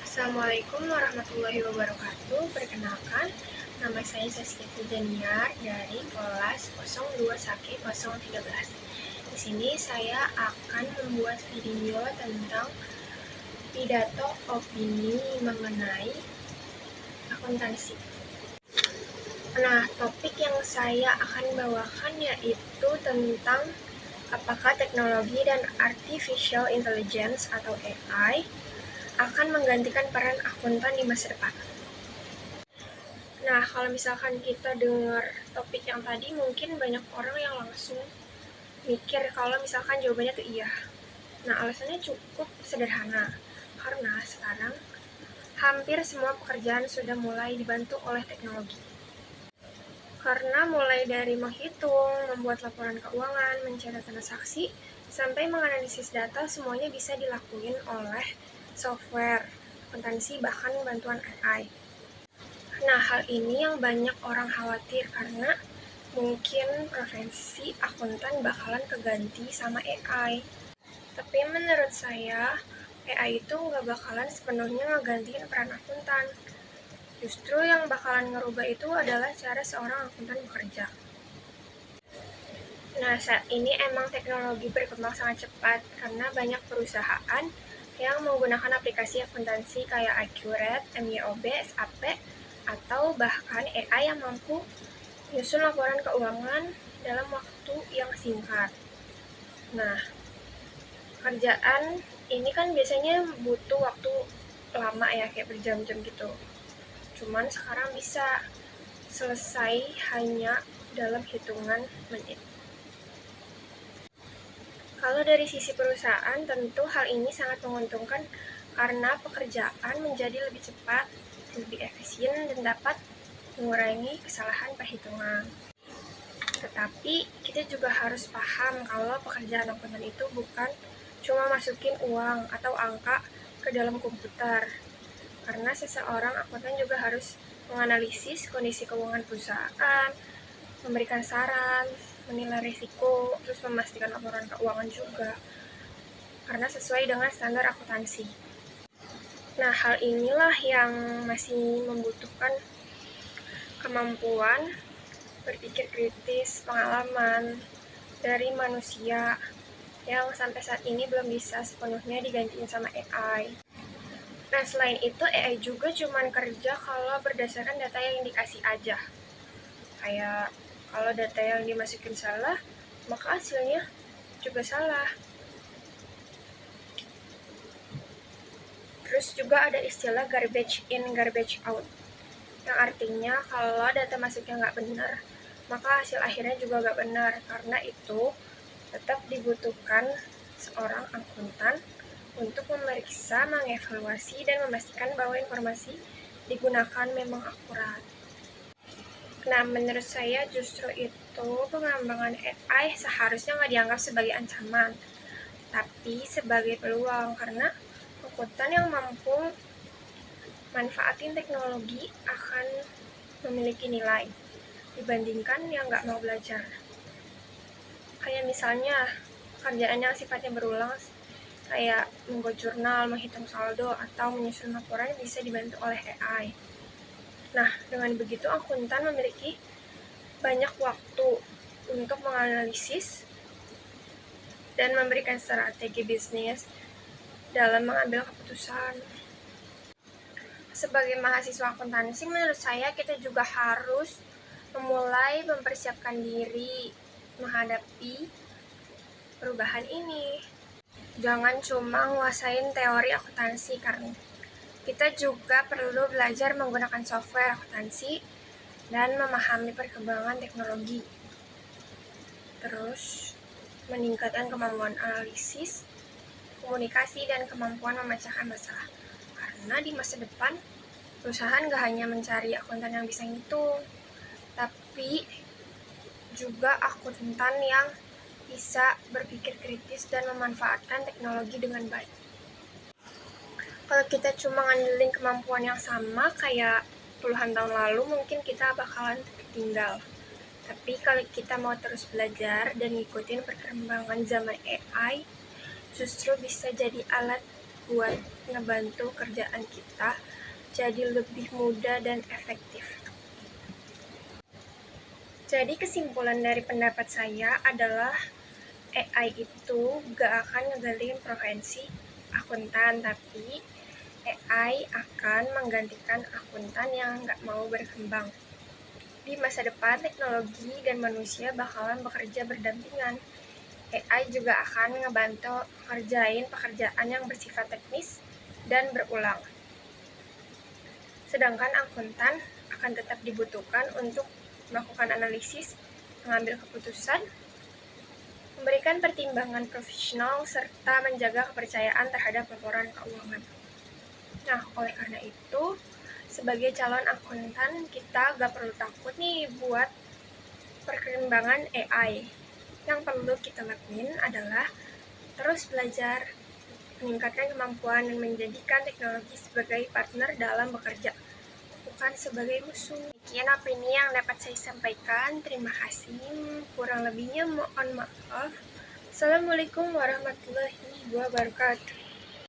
Assalamualaikum warahmatullahi wabarakatuh. Perkenalkan, nama saya Saskia Tijaniar dari kelas 02 Sake 013. Di sini saya akan membuat video tentang pidato opini mengenai akuntansi. Nah, topik yang saya akan bawakan yaitu tentang apakah teknologi dan artificial intelligence atau AI akan menggantikan peran akuntan di masa depan. Nah, kalau misalkan kita dengar topik yang tadi, mungkin banyak orang yang langsung mikir kalau misalkan jawabannya tuh iya. Nah, alasannya cukup sederhana, karena sekarang hampir semua pekerjaan sudah mulai dibantu oleh teknologi. Karena mulai dari menghitung, membuat laporan keuangan, mencatat transaksi, sampai menganalisis data, semuanya bisa dilakuin oleh software, akuntansi, bahkan bantuan AI. Nah, hal ini yang banyak orang khawatir karena mungkin profesi akuntan bakalan keganti sama AI. Tapi menurut saya, AI itu nggak bakalan sepenuhnya ngegantiin peran akuntan. Justru yang bakalan ngerubah itu adalah cara seorang akuntan bekerja. Nah, saat ini emang teknologi berkembang sangat cepat karena banyak perusahaan yang menggunakan aplikasi akuntansi kayak Accurate, MYOB, SAP, atau bahkan AI yang mampu menyusun laporan keuangan dalam waktu yang singkat. Nah, kerjaan ini kan biasanya butuh waktu lama ya, kayak berjam-jam gitu. Cuman sekarang bisa selesai hanya dalam hitungan menit. Kalau dari sisi perusahaan, tentu hal ini sangat menguntungkan karena pekerjaan menjadi lebih cepat, lebih efisien, dan dapat mengurangi kesalahan perhitungan. Tetapi, kita juga harus paham kalau pekerjaan akuntan itu bukan cuma masukin uang atau angka ke dalam komputer. Karena seseorang akuntan juga harus menganalisis kondisi keuangan perusahaan, memberikan saran, menilai risiko, terus memastikan laporan keuangan juga, karena sesuai dengan standar akuntansi. Nah, hal inilah yang masih membutuhkan kemampuan berpikir kritis, pengalaman dari manusia yang sampai saat ini belum bisa sepenuhnya digantiin sama AI. Nah, selain itu, AI juga cuma kerja kalau berdasarkan data yang dikasih aja. Kayak kalau data yang dimasukin salah, maka hasilnya juga salah. Terus juga ada istilah garbage in, garbage out, yang artinya kalau data masuknya nggak benar, maka hasil akhirnya juga nggak benar. Karena itu tetap dibutuhkan seorang akuntan untuk memeriksa, mengevaluasi, dan memastikan bahwa informasi digunakan memang akurat. Nah, menurut saya justru itu pengembangan AI seharusnya nggak dianggap sebagai ancaman, tapi sebagai peluang, karena akuntan yang mampu manfaatin teknologi akan memiliki nilai dibandingkan yang nggak mau belajar. Kayak misalnya kerjaan yang sifatnya berulang, kayak membuat jurnal, menghitung saldo, atau menyusun laporan bisa dibantu oleh AI. Nah, dengan begitu akuntan memiliki banyak waktu untuk menganalisis dan memberikan strategi bisnis dalam mengambil keputusan. Sebagai mahasiswa akuntansi, menurut saya kita juga harus memulai mempersiapkan diri menghadapi perubahan ini. Jangan cuma nguasain teori akuntansi, karena kita juga perlu belajar menggunakan software akuntansi dan memahami perkembangan teknologi. Terus, meningkatkan kemampuan analisis, komunikasi, dan kemampuan memecahkan masalah. Karena di masa depan, perusahaan gak hanya mencari akuntan yang bisa ngitung, tapi juga akuntan yang bisa berpikir kritis dan memanfaatkan teknologi dengan baik. Kalau kita cuma ngandelin kemampuan yang sama kayak puluhan tahun lalu, mungkin kita bakalan tertinggal. Tapi kalau kita mau terus belajar dan ngikutin perkembangan zaman AI, justru bisa jadi alat buat ngebantu kerjaan kita jadi lebih mudah dan efektif. Jadi kesimpulan dari pendapat saya adalah AI itu gak akan ngegantiin profesi akuntan, tapi AI akan menggantikan akuntan yang gak mau berkembang. Di masa depan, teknologi dan manusia bakalan bekerja berdampingan. AI juga akan ngebantu ngerjain pekerjaan yang bersifat teknis dan berulang. Sedangkan akuntan akan tetap dibutuhkan untuk melakukan analisis, mengambil keputusan, memberikan pertimbangan profesional, serta menjaga kepercayaan terhadap laporan keuangan. Nah, oleh karena itu, sebagai calon akuntan, kita gak perlu takut nih buat perkembangan AI. Yang perlu kita lakuin adalah terus belajar, meningkatkan kemampuan, dan menjadikan teknologi sebagai partner dalam bekerja, bukan sebagai musuh. Sekian opini yang dapat saya sampaikan. Terima kasih. Kurang lebihnya mohon maaf. Assalamualaikum warahmatullahi wabarakatuh.